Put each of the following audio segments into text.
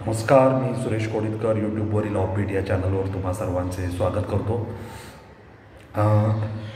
नमस्कार, मी सुरेश कोडितकर. यूट्यूबवरील ऑफबीट या चॅनलवर तुम्हा सर्वांचे स्वागत करतो.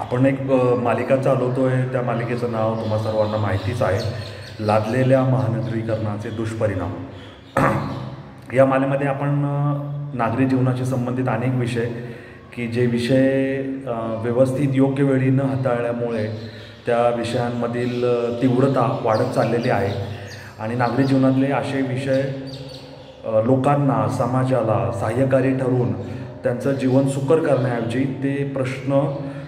आपण एक मालिका चालवतो आहे. त्या मालिकेचं नाव तुम्हा सर्वांना माहितीच आहे, लादलेल्या महानगरीकरणाचे दुष्परिणाम. या मालेमध्ये आपण नागरी जीवनाशी संबंधित अनेक विषय की जे विषय व्यवस्थित योग्य वेळी न हाताळल्यामुळे त्या विषयांमधील तीव्रता वाढत चाललेली आहे आणि नागरी जीवनातले असे विषय लोकांना, समाजाला सहाय्यकारी ठरवून त्यांचं जीवन सुकर करण्याऐवजी ते प्रश्न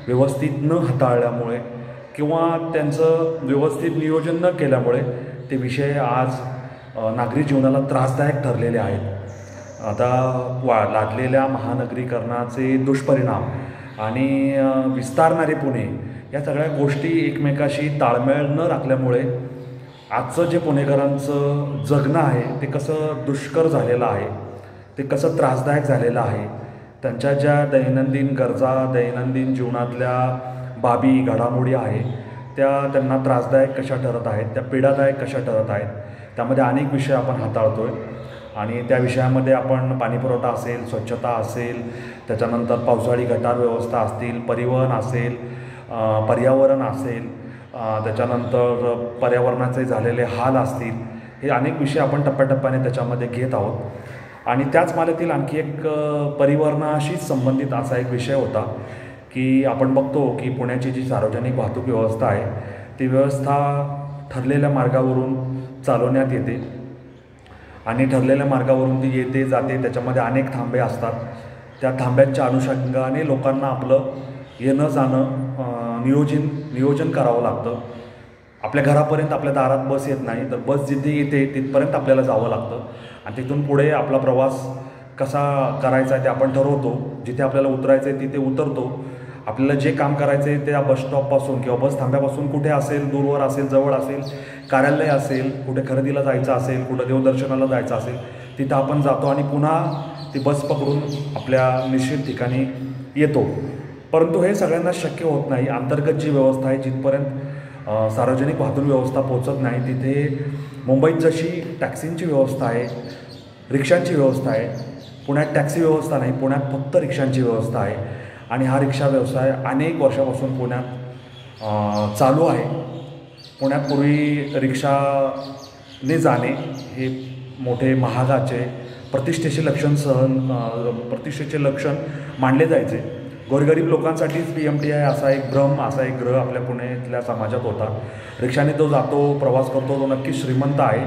व्यवस्थित न हाताळल्यामुळे किंवा त्यांचं व्यवस्थित नियोजन न केल्यामुळे ते विषय आज नागरी जीवनाला त्रासदायक ठरलेले आहेत. आता लादलेल्या महानगरीकरणाचे दुष्परिणाम आणि विस्तारणारे पुणे या सगळ्या गोष्टी एकमेकाशी ताळमेळ न राखल्यामुळे आजचं जे पुणेकरांचं जगणं आहे ते कसं दुष्कर झालेलं आहे, ते कसं त्रासदायक झालेलं आहे. त्यांच्या ज्या दैनंदिन गरजा, दैनंदिन जीवनातल्या बाबी, घडामोडी आहे त्या त्यांना त्रासदायक कशा ठरत आहेत, त्या पीडादायक कशा ठरत आहेत. त्यामध्ये अनेक विषय आपण हाताळतो आहे आणि त्या विषयामध्ये आपण पाणीपुरवठा असेल, स्वच्छता असेल, त्याच्यानंतर पावसाळी गटार व्यवस्था असतील, परिवहन असेल, पर्यावरण असेल, त्याच्यानंतर पर्यावरणाचे झालेले हाल असतील, हे अनेक विषय आपण टप्प्याटप्प्याने त्याच्यामध्ये घेत आहोत. आणि त्याच मालेतील आणखी एक परिवहनाशीच संबंधित असा एक विषय होता की आपण बघतो की पुण्याची जी सार्वजनिक वाहतूक व्यवस्था आहे ती व्यवस्था ठरलेल्या मार्गावरून चालवण्यात येते आणि ठरलेल्या मार्गावरून ती येते जाते. त्याच्यामध्ये अनेक थांबे असतात. त्या थांब्यांच्या अनुषंगाने लोकांना आपलं येणं जाणं नियोजन करावं लागतं. आपल्या घरापर्यंत, आपल्या दारात बस येत नाही, तर बस जिथे येते तिथपर्यंत आपल्याला जावं लागतं आणि तिथून पुढे आपला प्रवास कसा करायचा आहे ते आपण ठरवतो. जिथे आपल्याला उतरायचं आहे तिथे उतरतो. आपल्याला जे काम करायचं आहे त्या बस स्टॉपपासून किंवा बस थांब्यापासून कुठे असेल, दूरवर असेल, जवळ असेल, कार्यालय असेल, कुठे खरेदीला जायचं असेल, कुठं देवदर्शनाला जायचं असेल, तिथं आपण जातो आणि पुन्हा ती बस पकडून आपल्या निश्चित ठिकाणी येतो. परंतु हे सगळ्यांना शक्य होत नाही. अंतर्गत जी व्यवस्था आहे, जिथपर्यंत सार्वजनिक वाहतूक व्यवस्था पोचत नाही तिथे मुंबईत जशी टॅक्सींची व्यवस्था आहे, रिक्षांची व्यवस्था आहे, पुण्यात टॅक्सी व्यवस्था नाही, पुण्यात फक्त रिक्षांची व्यवस्था आहे. आणि हा रिक्षा व्यवसाय अनेक वर्षापासून पुण्यात चालू आहे. पुण्यात पूर्वी रिक्षाने जाणे हे मोठे महागाचे प्रतिष्ठेचे लक्षण मानले जायचे. गोरगरीब लोकांसाठीच PMTI असा एक भ्रम, असा एक ग्रह आपल्या पुण्यातल्या समाजात होता. रिक्षाने तो जातो, प्रवास करतो, तो नक्कीच श्रीमंत आहे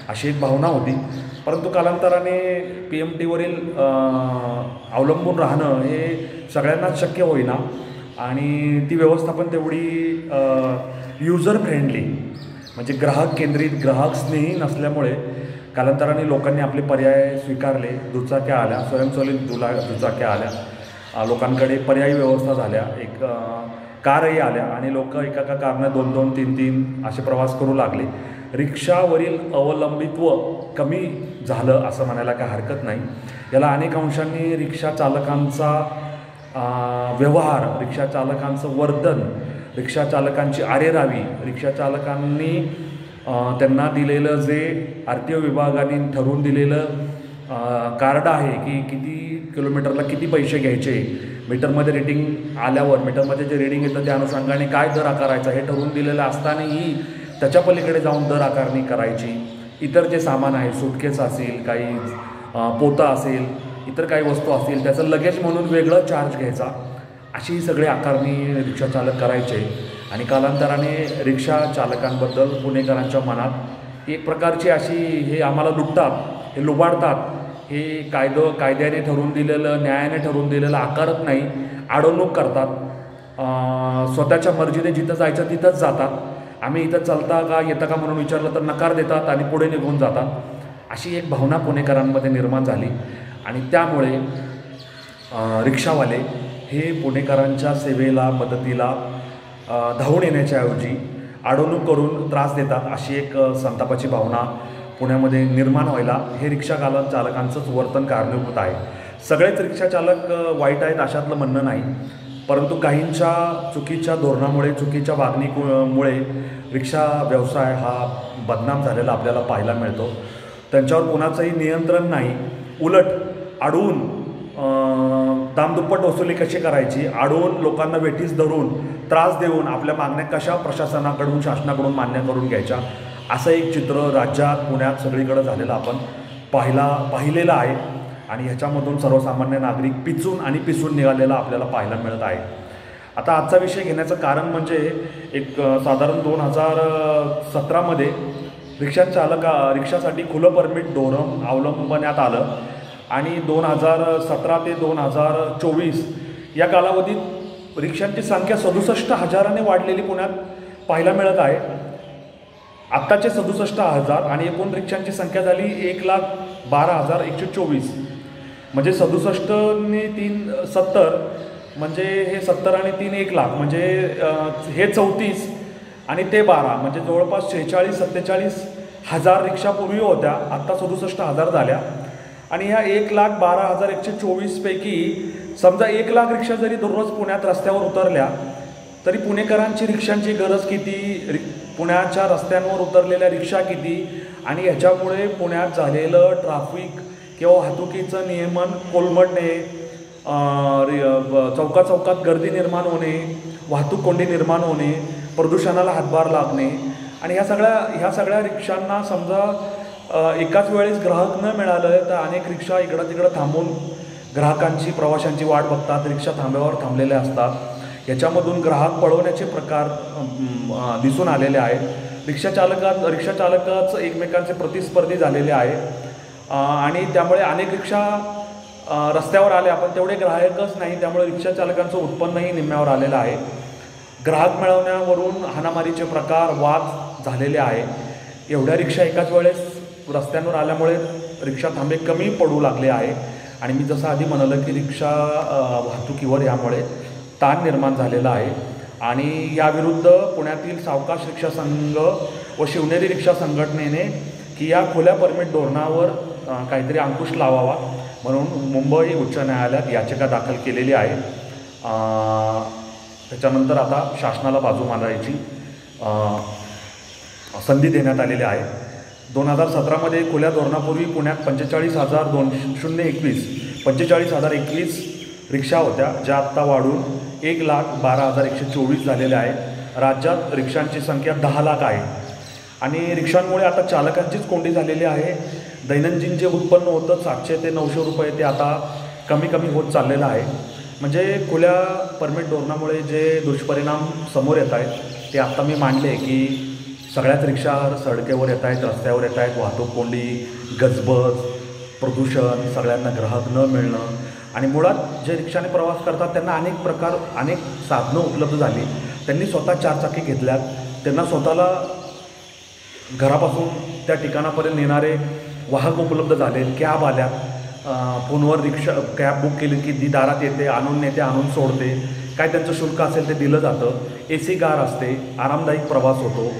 अशी एक भावना होती. परंतु कालांतराने PMTवरील अवलंबून राहणं हे सगळ्यांनाच शक्य होईना आणि ती व्यवस्था पण तेवढी युजर फ्रेंडली म्हणजे ग्राहक केंद्रित, ग्राहक स्नेही नसल्यामुळे कालांतराने लोकांनी आपले पर्याय स्वीकारले. दुचाक्या आल्या, स्वयंचलित दुचाक्या आल्या, लोकांकडे पर्यायी व्यवस्था झाल्या, एक कारही आल्या आणि लोक एका कारनं 2-2, 3-3 असे प्रवास करू लागले. रिक्षावरील अवलंबित्व कमी झालं असं म्हणायला काय हरकत नाही. याला अनेक अंशांनी रिक्षा चालकांचा व्यवहार, रिक्षा चालकांचं वर्तन, रिक्षा चालकांची आरेरावी, रिक्षा चालकांनी त्यांना दिलेलं जे RTO विभागाने ठरवून दिलेलं कार्ड आहे की किती किलोमीटरला किती पैसे घ्यायचे, मीटरमध्ये रेटिंग आल्यावर मीटरमध्ये जे रेडिंग येतं त्या अनुषंगाने काय दर आकारायचा हे ठरवून दिलेलं असतानाही त्याच्या पलीकडे जाऊन दर आकारणी करायची. इतर जे सामान आहे, सुटकेस असेल, काही पोतं असेल, इतर काही वस्तू असतील, त्याचं लगेज म्हणून वेगळं चार्ज घ्यायचा, अशी ही सगळी आकारणी रिक्षा चालक करायचे. आणि कालांतराने रिक्षा चालकांबद्दल पुणेकरांच्या मनात एक प्रकारची अशी हे आम्हाला लुटतात, हे लुबाडतात, हे कायद्याने ठरवून दिलेलं, न्यायाने ठरवून दिलेलं आकारत नाही, अडवणूक करतात, स्वतःच्या मर्जीने जिथं जायचं तिथंच जातात. आम्ही इथं चालता का, येता का म्हणून विचारलं तर नकार देतात आणि पुढे निघून जातात. अशी एक भावना पुणेकरांमध्ये निर्माण झाली आणि त्यामुळे रिक्षावाले हे पुणेकरांच्या सेवेला, मदतीला धावून येण्याच्या ऐवजी अडवणूक करून त्रास देतात, अशी एक संतापाची भावना पुण्यामध्ये निर्माण व्हायला हे रिक्षा चालकांचंच वर्तन कारणीभूत आहे. सगळेच रिक्षा चालक वाईट आहेत अशातलं म्हणणं नाही, परंतु काहींच्या चुकीच्या धोरणामुळे, चुकीच्या वागणुकीमुळे रिक्षा व्यवसाय हा बदनाम झालेला आपल्याला पाहायला मिळतो. त्यांच्यावर कोणाचंही नियंत्रण नाही. उलट अडवून दामदुप्पट वसुली कशी करायची, अडवून लोकांना वेठीस धरून त्रास देऊन आपल्या मागण्या कशा प्रशासनाकडून शासनाकडून मान्य करून घ्यायच्या, असं एक चित्र राज्यात पुण्यात सगळीकडे झालेलं आपण पाहिलेलं आहे. आणि ह्याच्यामधून सर्वसामान्य नागरिक पिसून निघालेला आपल्याला पाहायला मिळत आहे. आता आजचा विषय घेण्याचं कारण म्हणजे एक साधारण 2017मध्ये रिक्षासाठी खुलं परमिट धोरण अवलंबण्यात आलं आणि 2017 ते 2024 या कालावधीत रिक्षांची संख्या 67,000ने वाढलेली पुण्यात पाहायला मिळत आहे. आत्ताचे 67,000 आणि एकूण रिक्षांची संख्या झाली 1,12,124. म्हणजे 67 ने 3 70 म्हणजे हे 70 आणि 3 1,00,000 म्हणजे हे 34 आणि ते 12 म्हणजे जवळपास 46-47,000 रिक्षा पूर्वी होत्या, आत्ता 67,000 झाल्या. आणि ह्या 1,12,124 पैकी समजा 1,00,000 रिक्षा जरी दररोज पुण्यात रस्त्यावर उतरल्या तरी पुणेकरांची रिक्षांची गरज किती, पुण्याच्या रस्त्यांवर उतरलेल्या रिक्षा किती आणि ह्याच्यामुळे पुण्यात झालेलं ट्रॅफिक किंवा वाहतुकीचं नियमन कोलमडणे, चौकात गर्दी निर्माण होणे, वाहतूक कोंडी निर्माण होणे, प्रदूषणाला हातभार लागणे आणि ह्या सगळ्या रिक्षांना समजा एकाच वेळेस ग्राहक न मिळालं तर अनेक रिक्षा इकडं तिकडं थांबून ग्राहकांची प्रवाशांची वाट बघतात, रिक्षा थांब्यावर थांबलेल्या असतात. याच्यामधून ग्राहक पळवण्याचे प्रकार दिसून आलेले आहेत. रिक्षा चालकच एकमेकांचे प्रतिस्पर्धी झालेले आहेत आणि त्यामुळे अनेक रिक्षा रस्त्यावर आल्या पण तेवढे ग्राहकच नाही, त्यामुळे रिक्षा चालकांचं उत्पन्नही निम्म्यावर आलेलं आहे. ग्राहक मिळवण्यावरून हाणामारीचे प्रकार वाद झालेले आहे. एवढ्या रिक्षा एकाच वेळेस रस्त्यांवर आल्यामुळे रिक्षा थांबे कमी पडू लागले आहे आणि मी जसं आधी म्हणालं की रिक्षा वाहतुकीवर यामुळे ताण निर्माण झालेला आहे. आणि याविरुद्ध पुण्यातील सावकाश रिक्षा संघ व शिवनेरी रिक्षा संघटनेने की या खुल्या परमिट धोरणावर काहीतरी अंकुश लावावा म्हणून मुंबई उच्च न्यायालयात याचिका दाखल केलेली आहे. त्याच्यानंतर आता शासनाला बाजू मांडायची संधी देण्यात आलेली आहे. 2017मध्ये खुल्या धोरणापूर्वी पुण्यात 45,021 रिक्षा होत्या, ज्या आत्ता वाढून 1,12,124 झालेल्या आहेत. राज्यात रिक्षांची संख्या 10 लाख आहे आणि रिक्षांमुळे आता चालकांचीच कोंडी झालेली आहे. दैनंदिन जे उत्पन्न होतं 700 ते 900 रुपये ते आता कमी होत चाललेलं आहे. म्हणजे खुल्या परमिट धोरणामुळे जे दुष्परिणाम समोर येत आहेत ते आत्ता मी मांडले की सगळ्याच रिक्षा सडकेवर येत आहेत, रस्त्यावर येत आहेत, वाहतूक कोंडी, गजबज, प्रदूषण, सगळ्यांना ग्राहक न मिळणं आणि मुळात जे रिक्षाने प्रवास करतात त्यांना अनेक साधनं उपलब्ध झाली. त्यांनी स्वतः चारचाकी घेतल्यात, त्यांना स्वतःला घरापासून त्या ठिकाणापर्यंत नेणारे वाहक उपलब्ध झाले, कॅब आल्या, फोनवर कॅब बुक केली की ती दारात येते, आणून नेते, आणून सोडते, काय त्यांचं शुल्क असेल ते दिलं जातं, AC कार असते, आरामदायी प्रवास होतो.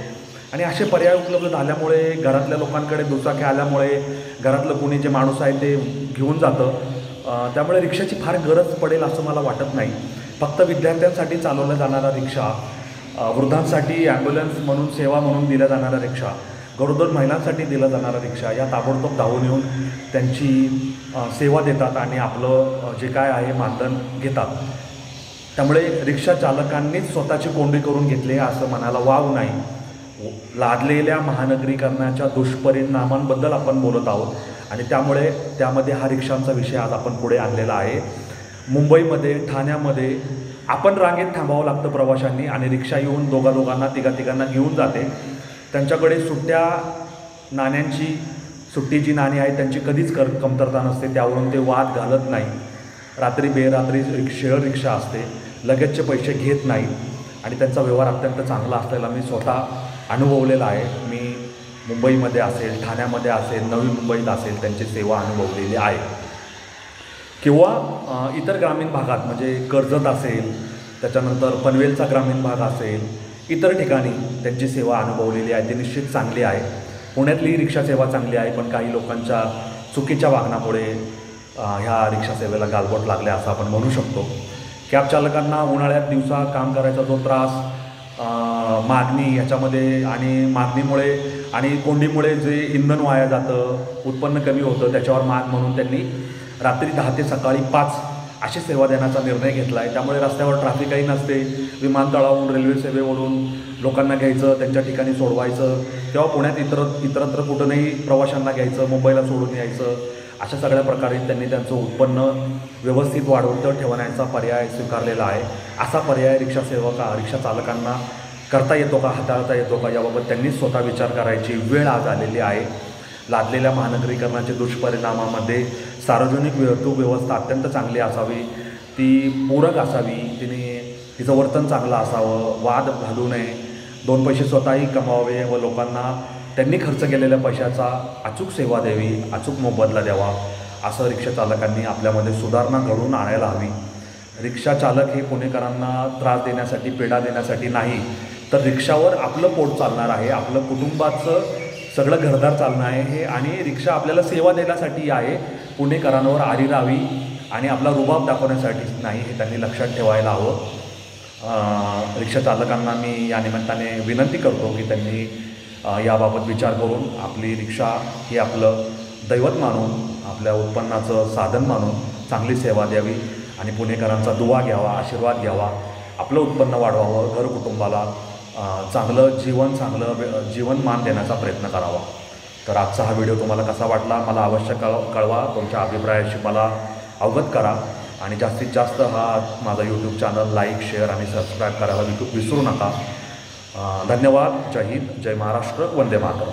आणि असे पर्याय उपलब्ध झाल्यामुळे घरातल्या लोकांकडे दुचाकी आल्यामुळे घरातलं कोणी जे माणूस आहे ते घेऊन जातं. त्यामुळे रिक्षाची फार गरज पडेल असं मला वाटत नाही. फक्त विद्यार्थ्यांसाठी चालवल्या जाणारा रिक्षा, वृद्धांसाठी ॲम्ब्युलन्स म्हणून सेवा म्हणून दिल्या जाणाऱ्या रिक्षा, गरोदर महिलांसाठी दिला जाणारा रिक्षा या ताबडतोब धावून येऊन त्यांची सेवा देतात आणि आपलं जे काय आहे मानधन घेतात. त्यामुळे रिक्षा चालकांनीच स्वतःची कोंडी करून घेतली असं म्हणायला वाव नाही. लादलेल्या महानगरीकरणाच्या दुष्परिणामांबद्दल आपण बोलत आहोत आणि त्यामध्ये हा रिक्षांचा विषय आज आपण पुढे आणलेला आहे. मुंबईमध्ये, ठाण्यामध्ये आपण रांगेत थांबावं लागतं प्रवाशांनी आणि रिक्षा येऊन दोघांना तिघांना घेऊन जाते. त्यांच्याकडे सुट्टी जी नाणी आहेत त्यांची कधीच कमतरता नसते, त्यावरून ते वाद घालत नाही. रात्री बेरात्री शेअर रिक्षा असते, लगेचचे पैसे घेत नाही आणि त्यांचा व्यवहार अत्यंत चांगला असलेला मी स्वतः अनुभवलेला आहे. मी मुंबईमध्ये असेल, ठाण्यामध्ये असेल, नवी मुंबईत असेल त्यांची सेवा अनुभवलेली आहे. किंवा इतर ग्रामीण भागात म्हणजे कर्जत असेल, त्याच्यानंतर पनवेलचा ग्रामीण भाग असेल, इतर ठिकाणी त्यांची सेवा अनुभवलेली आहे. ती निश्चित चांगली आहे. पुण्यातली रिक्षा सेवा चांगली आहे, पण काही लोकांच्या चुकीच्या वागण्यामुळे ह्या रिक्षा सेवेला गालबोट लागले असं आपण म्हणू शकतो. कॅब चालकांना उन्हाळ्यात दिवसा काम करायचा जो त्रास, मागणी ह्याच्यामध्ये आणि मागणीमुळे आणि कोंडीमुळे जे इंधन वाया जातं, उत्पन्न कमी होतं, त्याच्यावर मात म्हणून त्यांनी रात्री 10 ते सकाळी 5 अशी सेवा देण्याचा निर्णय घेतला आहे. त्यामुळे रस्त्यावर ट्रॅफिकही नसते. विमानतळावरून, रेल्वे सेवेवरून लोकांना घ्यायचं, त्यांच्या ठिकाणी सोडवायचं, किंवा पुण्यात इतरत्र कुठूनही प्रवाशांना घ्यायचं, मुंबईला सोडून यायचं, अशा सगळ्या प्रकारे त्यांनी त्यांचं उत्पन्न व्यवस्थित वाढवून ठेवण्याचा पर्याय स्वीकारलेला आहे. असा पर्याय रिक्षा चालकांना करता येतो का, हाताळता येतो का, याबाबत त्यांनी स्वतः विचार करायची वेळ आज आलेली आहे. लादलेल्या महानगरीकरणाच्या दुष्परिणामामध्ये सार्वजनिक वाहतूक व्यवस्था अत्यंत चांगली असावी, ती पूरक असावी, तिचं वर्तन चांगलं असावं, वाद घालू नये, 2 पैसे स्वतःही कमावावे व लोकांना त्यांनी खर्च केलेल्या पैशाचा अचूक सेवा द्यावी, अचूक मोबदला द्यावा, असं रिक्षा चालकांनी आपल्यामध्ये सुधारणा घडवून आणायला हवी. रिक्षा चालक हे पुणेकरांना त्रास देण्यासाठी, पीडा देण्यासाठी नाही, तर रिक्षावर आपलं पोट चालणार आहे, आपलं कुटुंबाचं सगळं घरदार चालणं आहे हे, आणि रिक्षा आपल्याला सेवा देण्यासाठी आहे, पुणेकरांवर आरी राहावी आणि आपला रुबाब दाखवण्यासाठी नाही, हे त्यांनी लक्षात ठेवायला हवं. रिक्षा चालकांना मी या निमित्ताने विनंती करतो की त्यांनी याबाबत विचार करून आपली रिक्षा ही आपलं दैवत मानून, आपल्या उत्पन्नाचं साधन मानून चांगली सेवा द्यावी आणि पुणेकरांचा दुवा घ्यावा, आशीर्वाद घ्यावा, आपलं उत्पन्न वाढवावं, घर कुटुंबाला चांगलं जीवनमान देण्याचा प्रयत्न करावा. तर आजचा हा व्हिडिओ तुम्हाला कसा वाटला मला अवश्य कळवा. तुमच्या अभिप्रायाशी मला अवगत करा आणि जास्तीत जास्त हा माझा यूट्यूब चॅनल लाईक, शेअर आणि सबस्क्राईब करायला विसरू नका. धन्यवाद. जय हिंद, जय महाराष्ट्र, वंदे मातरम.